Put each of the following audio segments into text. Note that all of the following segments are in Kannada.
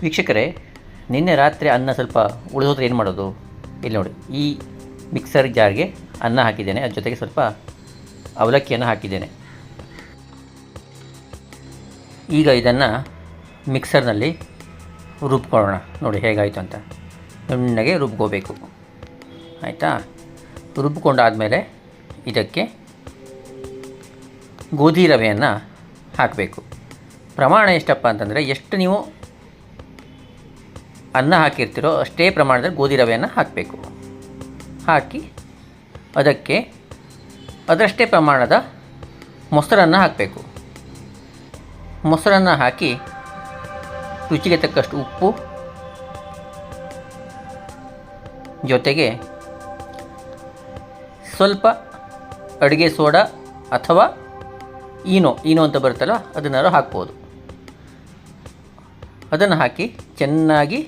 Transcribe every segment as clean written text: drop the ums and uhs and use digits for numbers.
ವೀಕ್ಷಕರೇ, ನಿನ್ನೆ ರಾತ್ರಿ ಅನ್ನ ಸ್ವಲ್ಪ ಉಳಿದೋದ್ರೆ ಏನು ಮಾಡೋದು? ಇಲ್ಲಿ ನೋಡಿ, ಈ ಮಿಕ್ಸರ್ ಜಾರ್ಗೆ ಅನ್ನ ಹಾಕಿದ್ದೇನೆ, ಅದ್ರ ಜೊತೆಗೆ ಸ್ವಲ್ಪ ಅವಲಕ್ಕಿಯನ್ನು ಹಾಕಿದ್ದೇನೆ. ಈಗ ಇದನ್ನು ಮಿಕ್ಸರ್ನಲ್ಲಿ ರುಬ್ಕೊಳ್ಳೋಣ. ನೋಡಿ ಹೇಗಾಯಿತು ಅಂತ. ನುಣ್ಣಗೆ ರುಬ್ಕೋಬೇಕು, ಆಯಿತಾ? ರುಬ್ಕೊಂಡಾದಮೇಲೆ ಇದಕ್ಕೆ ಗೋಧಿ ರವೆಯನ್ನು ಹಾಕಬೇಕು. ಪ್ರಮಾಣ ಎಷ್ಟಪ್ಪ ಅಂತಂದರೆ, ಎಷ್ಟು ನೀವು ಅನ್ನ ಹಾಕಿರ್ತೀರೋ ಅಷ್ಟೇ ಪ್ರಮಾಣದಲ್ಲಿ ಗೋಧಿ ರವೆಯನ್ನು ಹಾಕಬೇಕು. ಹಾಕಿ ಅದಕ್ಕೆ ಅದರಷ್ಟೇ ಪ್ರಮಾಣದ ಮೊಸರನ್ನು ಹಾಕಬೇಕು. ಮೊಸರನ್ನು ಹಾಕಿ ರುಚಿಗೆ ತಕ್ಕಷ್ಟು ಉಪ್ಪು, ಜೊತೆಗೆ ಸ್ವಲ್ಪ ಅಡುಗೆ ಸೋಡಾ ಅಥವಾ ಈನೋ ಅಂತ ಬರುತ್ತಲ್ಲ, ಅದನ್ನಾರು ಹಾಕ್ಬೋದು. ಅದನ್ನು ಹಾಕಿ ಚೆನ್ನಾಗಿ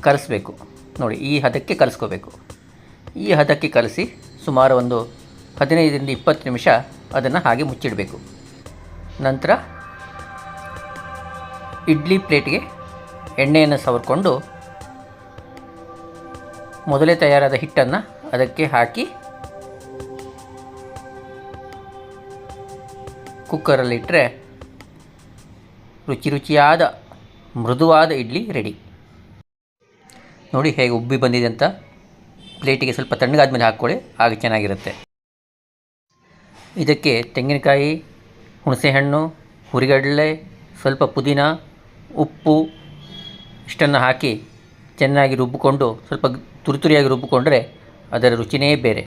ಕಲಿಸ್ಬೇಕು. ನೋಡಿ, ಈ ಹದಕ್ಕೆ ಕಲಿಸ್ಕೋಬೇಕು. ಈ ಹದಕ್ಕೆ ಕಲಸಿ ಸುಮಾರು ಒಂದು 15ರಿಂದ 20 ನಿಮಿಷ ಅದನ್ನು ಹಾಗೆ ಮುಚ್ಚಿಡಬೇಕು. ನಂತರ ಇಡ್ಲಿ ಪ್ಲೇಟ್ಗೆ ಎಣ್ಣೆಯನ್ನು ಸವರ್ಕೊಂಡು ಮೊದಲೇ ತಯಾರಾದ ಹಿಟ್ಟನ್ನು ಅದಕ್ಕೆ ಹಾಕಿ ಕುಕ್ಕರಲ್ಲಿಟ್ಟರೆ ರುಚಿಯಾದ ಮೃದುವಾದ ಇಡ್ಲಿ ರೆಡಿ. ನೋಡಿ ಹೇಗೆ ಉಬ್ಬಿ ಬಂದಿದೆ ಅಂತ. ಪ್ಲೇಟಿಗೆ ಸ್ವಲ್ಪ ತಣ್ಣಗಾದ್ಮೇಲೆ ಹಾಕ್ಕೊಳ್ಳಿ, ಆಗ ಚೆನ್ನಾಗಿರುತ್ತೆ. ಇದಕ್ಕೆ ತೆಂಗಿನಕಾಯಿ, ಹುಣಸೆಹಣ್ಣು, ಹುರಿಗಡಲೆ, ಸ್ವಲ್ಪ ಪುದೀನ, ಉಪ್ಪು ಇಷ್ಟನ್ನು ಹಾಕಿ ಚೆನ್ನಾಗಿ ರುಬ್ಬಿಕೊಂಡು, ಸ್ವಲ್ಪ ತುರಿಯಾಗಿ ರುಬ್ಬಿಕೊಂಡ್ರೆ ಅದರ ರುಚಿನೇ ಬೇರೆ.